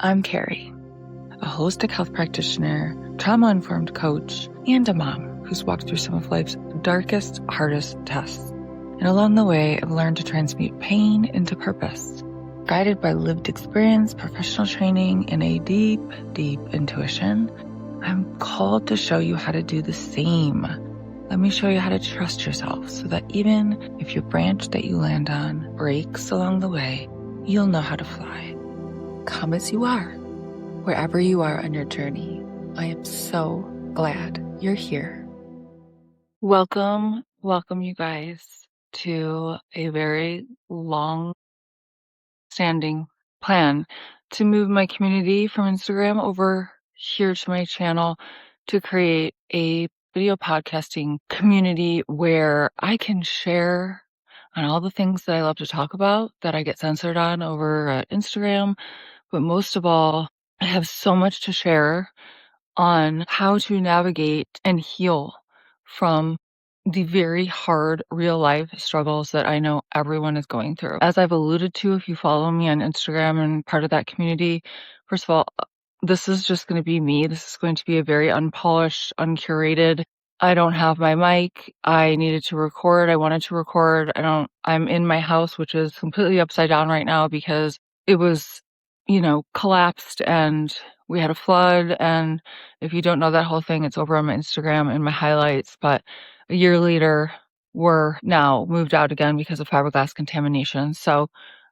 I'm Carrie, a holistic health practitioner, trauma-informed coach, and a mom who's walked through some of life's darkest, hardest tests. And along the way, I've learned to transmute pain into purpose. Guided by lived experience, professional training, and a deep, deep intuition, I'm called to show you how to do the same. Let me show you how to trust yourself so that even if your branch that you land on breaks along the way, you'll know how to fly. Come as you are, wherever you are on your journey. I am so glad you're here. Welcome you guys to a very long-standing plan to move my community from Instagram over here to my channel to create a video podcasting community where I can share on all the things that I love to talk about that I get censored on over Instagram. But most of all, I have so much to share on how to navigate and heal from the very hard real life struggles that I know everyone is going through. As I've alluded to, if you follow me on Instagram and part of that community, first of all, this is just going to be me. This is going to be a very unpolished, uncurated. I don't have my mic. I needed to record. I wanted to record. I'm in my house, which is completely upside down right now because it was, collapsed and we had a flood. And if you don't know that whole thing, it's over on my Instagram and my highlights. But a year later, we're now moved out again because of fiberglass contamination. So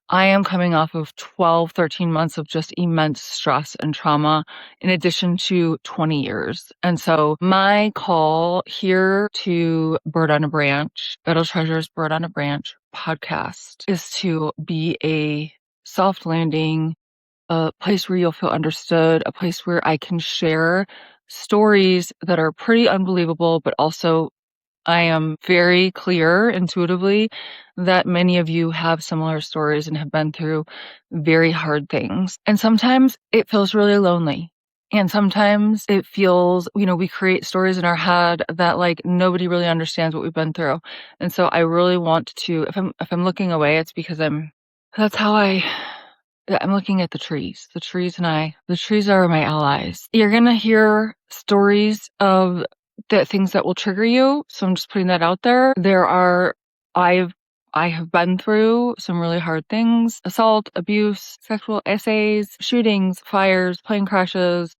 I am coming off of 12, 13 months of just immense stress and trauma in addition to 20 years. And so my call here to Bird on a Branch, Battle Treasures Bird on a Branch podcast is to be a soft landing, a place where you'll feel understood, a place where I can share stories that are pretty unbelievable, but also I am very clear intuitively that many of you have similar stories and have been through very hard things. And sometimes it feels really lonely. And sometimes it feels, we create stories in our head that like nobody really understands what we've been through. And so I really want to, if I'm looking away, it's because I'm looking at the trees. The trees are my allies. You're going to hear stories of things that will trigger you. So I'm just putting that out there. I have been through some really hard things: assault, abuse, sexual essays, shootings, fires, plane crashes.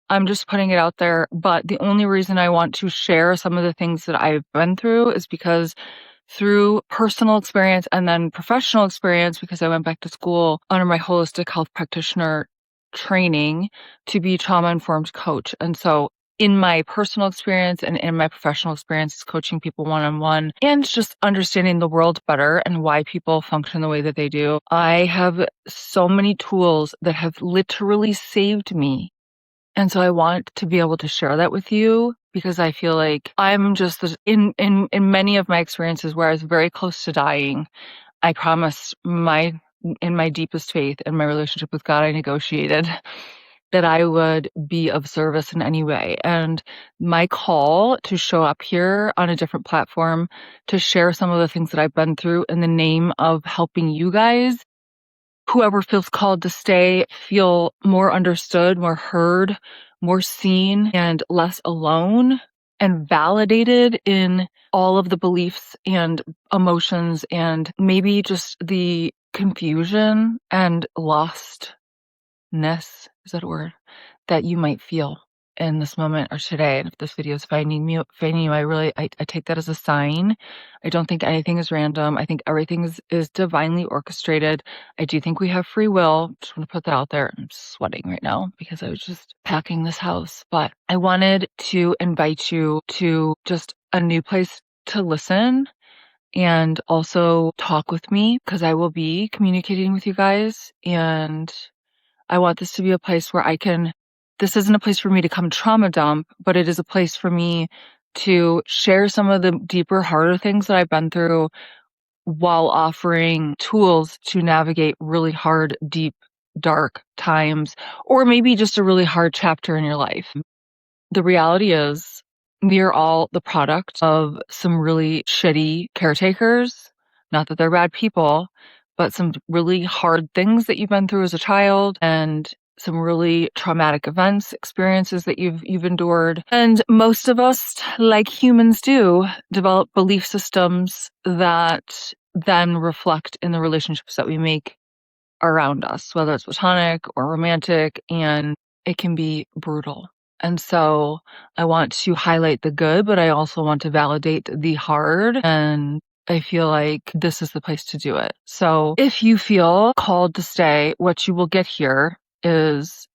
I'm just putting it out there. But the only reason I want to share some of the things that I've been through is because through personal experience and then professional experience, because I went back to school under my holistic health practitioner training to be trauma-informed coach. And so in my personal experience and in my professional experience coaching people one-on-one and just understanding the world better and why people function the way that they do, I have so many tools that have literally saved me. And so I want to be able to share that with you because I feel like I'm just in many of my experiences where I was very close to dying. I promised in my deepest faith and my relationship with God, I negotiated that I would be of service in any way. And my call to show up here on a different platform to share some of the things that I've been through in the name of helping you guys, whoever feels called to stay, feel more understood, more heard, more seen, and less alone and validated in all of the beliefs and emotions and maybe just the confusion and lostness, is that a word, that you might feel in this moment or today. And if this video is finding you, I take that as a sign. I don't think anything is random. I think everything is divinely orchestrated. I do think we have free will. Just want to put that out there. I'm sweating right now because I was just packing this house. But I wanted to invite you to just a new place to listen and also talk with me because I will be communicating with you guys. And I want this to be a place where this isn't a place for me to come trauma dump, but it is a place for me to share some of the deeper, harder things that I've been through while offering tools to navigate really hard, deep, dark times, or maybe just a really hard chapter in your life. The reality is we are all the product of some really shitty caretakers. Not that they're bad people, but some really hard things that you've been through as a child and some really traumatic events, experiences that you've endured. And most of us, like humans do, develop belief systems that then reflect in the relationships that we make around us, whether it's platonic or romantic, and it can be brutal. And so I want to highlight the good, but I also want to validate the hard. And I feel like this is the place to do it. So if you feel called to stay, what you will get here is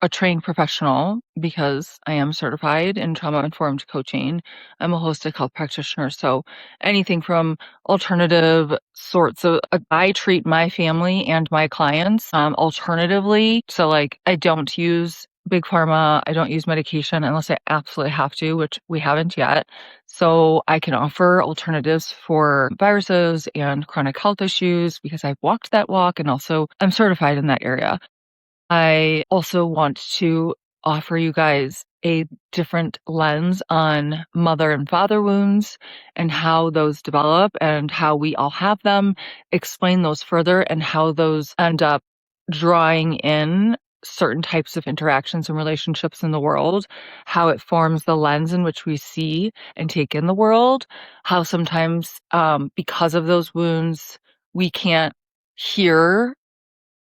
a trained professional, because I am certified in trauma-informed coaching. I'm a holistic health practitioner, so anything from alternative sorts of I treat my family and my clients alternatively. So like I don't use big pharma, I don't use medication unless I absolutely have to, which we haven't yet. So I can offer alternatives for viruses and chronic health issues because I've walked that walk, and also I'm certified in that area. I also want to offer you guys a different lens on mother and father wounds and how those develop and how we all have them, explain those further and how those end up drawing in certain types of interactions and relationships in the world, how it forms the lens in which we see and take in the world, how sometimes because of those wounds, we can't hear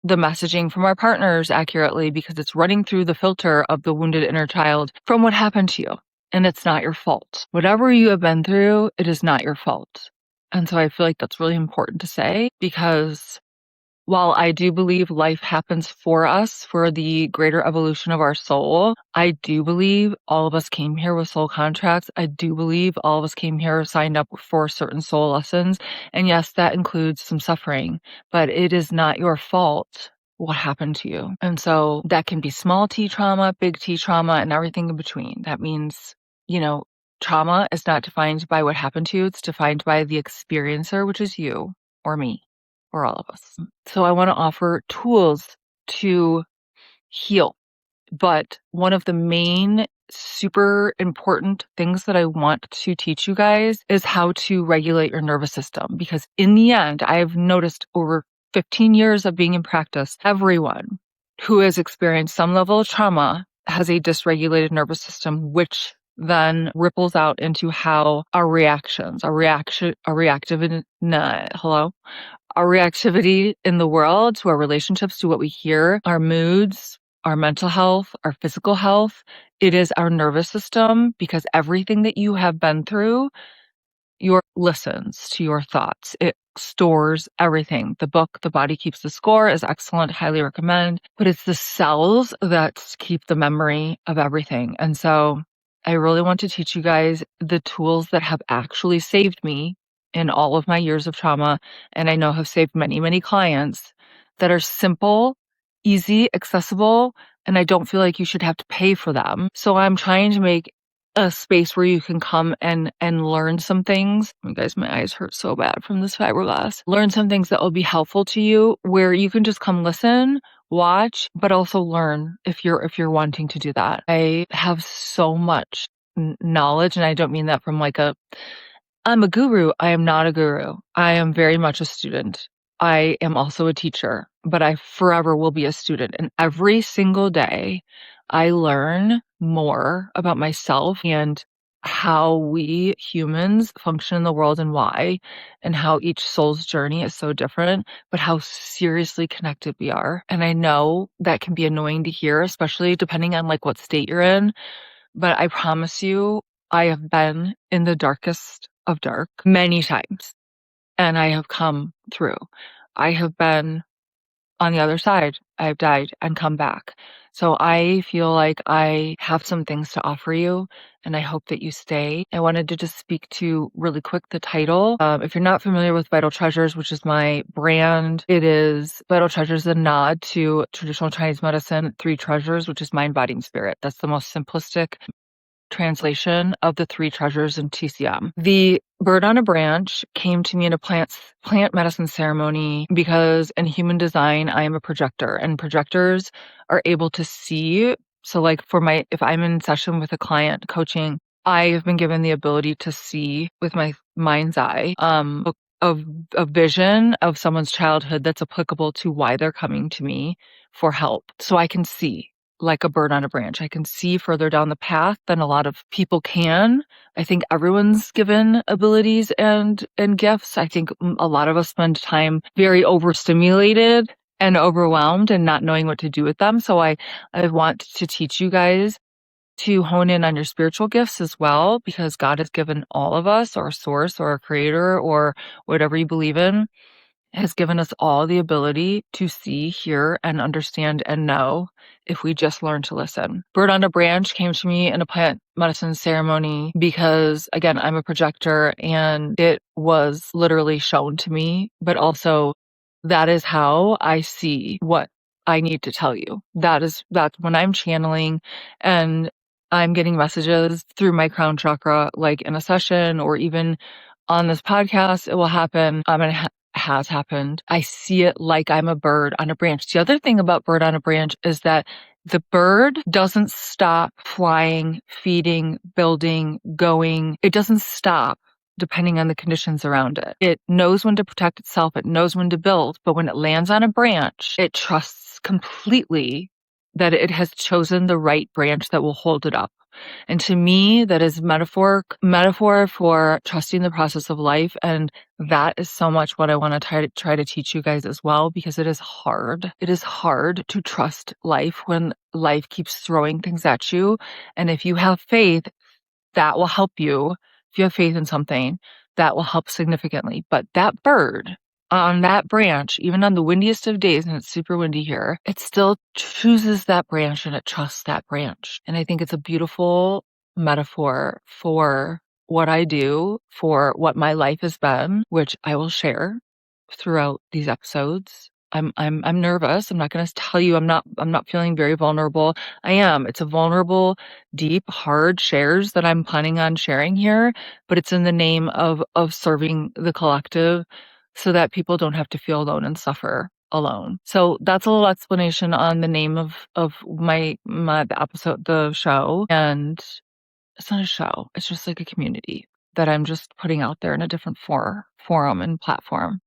the messaging from our partners accurately because it's running through the filter of the wounded inner child from what happened to you. And it's not your fault. Whatever you have been through, it is not your fault. And so I feel like that's really important to say, because while I do believe life happens for us for the greater evolution of our soul, I do believe all of us came here with soul contracts. I do believe all of us came here signed up for certain soul lessons. And yes, that includes some suffering, but it is not your fault what happened to you. And so that can be small T trauma, big T trauma, and everything in between. That means, trauma is not defined by what happened to you. It's defined by the experiencer, which is you or me or all of us. So I want to offer tools to heal. But one of the main super important things that I want to teach you guys is how to regulate your nervous system. Because in the end, I've noticed over 15 years of being in practice, everyone who has experienced some level of trauma has a dysregulated nervous system, which then ripples out into how our reactions, our reactivity in the world, to our relationships, to what we hear, our moods, our mental health, our physical health. It is our nervous system, because everything that you have been through, listens to your thoughts. It stores everything. The book, The Body Keeps the Score, is excellent. Highly recommend. But it's the cells that keep the memory of everything. And so I really want to teach you guys the tools that have actually saved me in all of my years of trauma, and I know have saved many, many clients, that are simple, easy, accessible, and I don't feel like you should have to pay for them. So I'm trying to make a space where you can come and learn some things. You guys, my eyes hurt so bad from this fiberglass. Learn some things that will be helpful to you, where you can just come listen, watch, but also learn if you're wanting to do that. I have so much knowledge, and I don't mean that from like I'm a guru. I am not a guru. I am very much a student. I am also a teacher, but I forever will be a student. And every single day, I learn more about myself and how we humans function in the world and why, and how each soul's journey is so different, but how seriously connected we are. And I know that can be annoying to hear, especially depending on like what state you're in. But I promise you, I have been in the darkest of dark many times, and I have come through. I have been on the other side. I've died and come back. So I feel like I have some things to offer you, and I hope that you stay. I wanted to just speak to really quick the title. If you're not familiar with Vital Treasures, which is my brand, it is Vital Treasures, a nod to traditional Chinese medicine, three treasures, which is mind, body, and spirit. That's the most simplistic translation of the three treasures in TCM. The bird on a branch came to me in a plant medicine ceremony because in human design, I am a projector, and projectors are able to see. So like if I'm in session with a client coaching, I have been given the ability to see with my mind's eye, a vision of someone's childhood that's applicable to why they're coming to me for help. So I can see like a bird on a branch. I can see further down the path than a lot of people can. I think everyone's given abilities and gifts. I think a lot of us spend time very overstimulated and overwhelmed and not knowing what to do with them. So I want to teach you guys to hone in on your spiritual gifts as well, because God has given all of us, or a source or a creator or whatever you believe in, has given us all the ability to see, hear, and understand and know if we just learn to listen. Bird on a branch came to me in a plant medicine ceremony because, again, I'm a projector and it was literally shown to me, but also that is how I see what I need to tell you. That's when I'm channeling and I'm getting messages through my crown chakra, like in a session or even on this podcast, it will happen. Has happened. I see it like I'm a bird on a branch. The other thing about bird on a branch is that the bird doesn't stop flying, feeding, building, going. It doesn't stop depending on the conditions around it. It knows when to protect itself. It knows when to build. But when it lands on a branch, it trusts completely that it has chosen the right branch that will hold it up. And to me, that is metaphor for trusting the process of life. And that is so much what I want to try to teach you guys as well, because it is hard. It is hard to trust life when life keeps throwing things at you. And if you have faith, that will help you. If you have faith in something, that will help significantly. But that bird on that branch, even on the windiest of days, and it's super windy here, it still chooses that branch and it trusts that branch. And I think it's a beautiful metaphor for what I do, for what my life has been, which I will share throughout these episodes. I'm nervous. I'm not going to tell you I'm not feeling very vulnerable. I am. It's a vulnerable, deep, hard shares that I'm planning on sharing here, but it's in the name of serving the collective so that people don't have to feel alone and suffer alone. So that's a little explanation on the name of my the episode, the show. And it's not a show. It's just like a community that I'm just putting out there in a different forum and platform.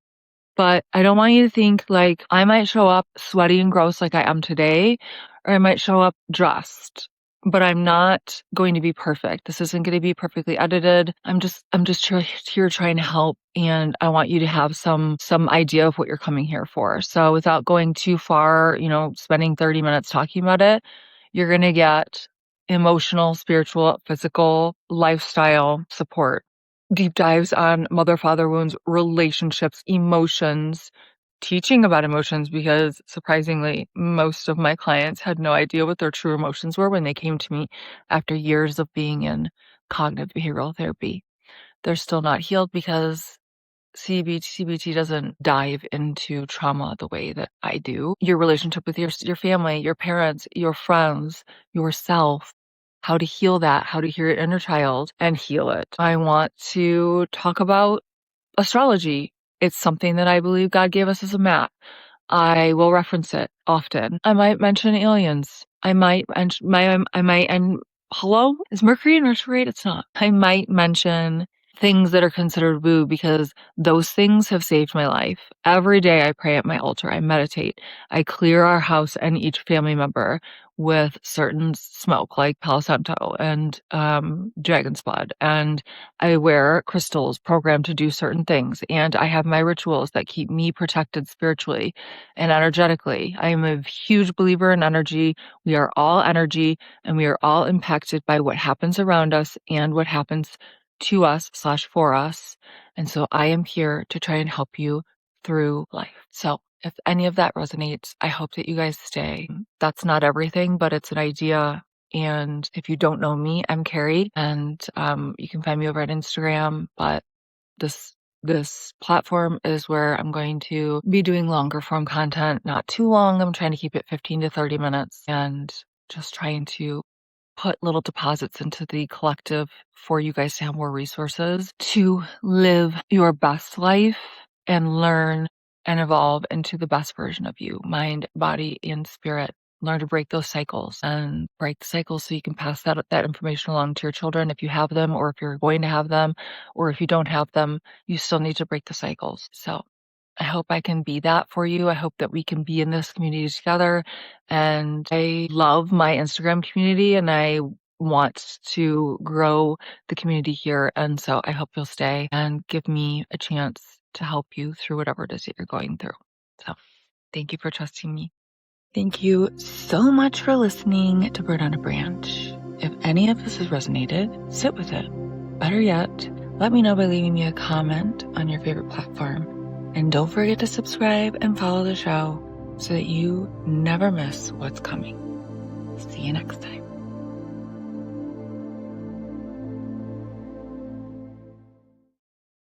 But I don't want you to think like I might show up sweaty and gross like I am today, or I might show up dressed, but I'm not going to be perfect. This isn't going to be perfectly edited. I'm just here trying to help, and I want you to have some idea of what you're coming here for. So without going too far, spending 30 minutes talking about it, you're going to get emotional, spiritual, physical, lifestyle support, deep dives on mother-father wounds, relationships, emotions, teaching about emotions, because surprisingly, most of my clients had no idea what their true emotions were when they came to me after years of being in cognitive behavioral therapy. They're still not healed because CBT doesn't dive into trauma the way that I do. Your relationship with your family, your parents, your friends, yourself, how to heal that, how to hear your inner child and heal it. I want to talk about astrology. It's something that I believe God gave us as a map. I will reference it often. I might mention aliens. And hello? Is Mercury in retrograde? It's not. I might mention things that are considered woo, because those things have saved my life. Every day I pray at my altar. I meditate. I clear our house and each family member with certain smoke like Palo Santo and dragon's blood. And I wear crystals programmed to do certain things. And I have my rituals that keep me protected spiritually and energetically. I am a huge believer in energy. We are all energy, and we are all impacted by what happens around us and what happens to us / for us. And so I am here to try and help you through life. So if any of that resonates, I hope that you guys stay. That's not everything, but it's an idea. And if you don't know me, I'm Carrie, and you can find me over at Instagram. But this platform is where I'm going to be doing longer form content, not too long. I'm trying to keep it 15 to 30 minutes and just trying to put little deposits into the collective for you guys to have more resources to live your best life and learn and evolve into the best version of you, mind, body, and spirit, learn to break those cycles and break the cycles so you can pass that information along to your children if you have them, or if you're going to have them, or if you don't have them, you still need to break the cycles. So I hope I can be that for you. I hope that we can be in this community together. And I love my Instagram community, and I want to grow the community here. And so I hope you'll stay and give me a chance to help you through whatever it is that you're going through. So thank you for trusting me. Thank you so much for listening to Bird on a Branch. If any of this has resonated, sit with it. Better yet, let me know by leaving me a comment on your favorite platform. And don't forget to subscribe and follow the show so that you never miss what's coming. See you next time.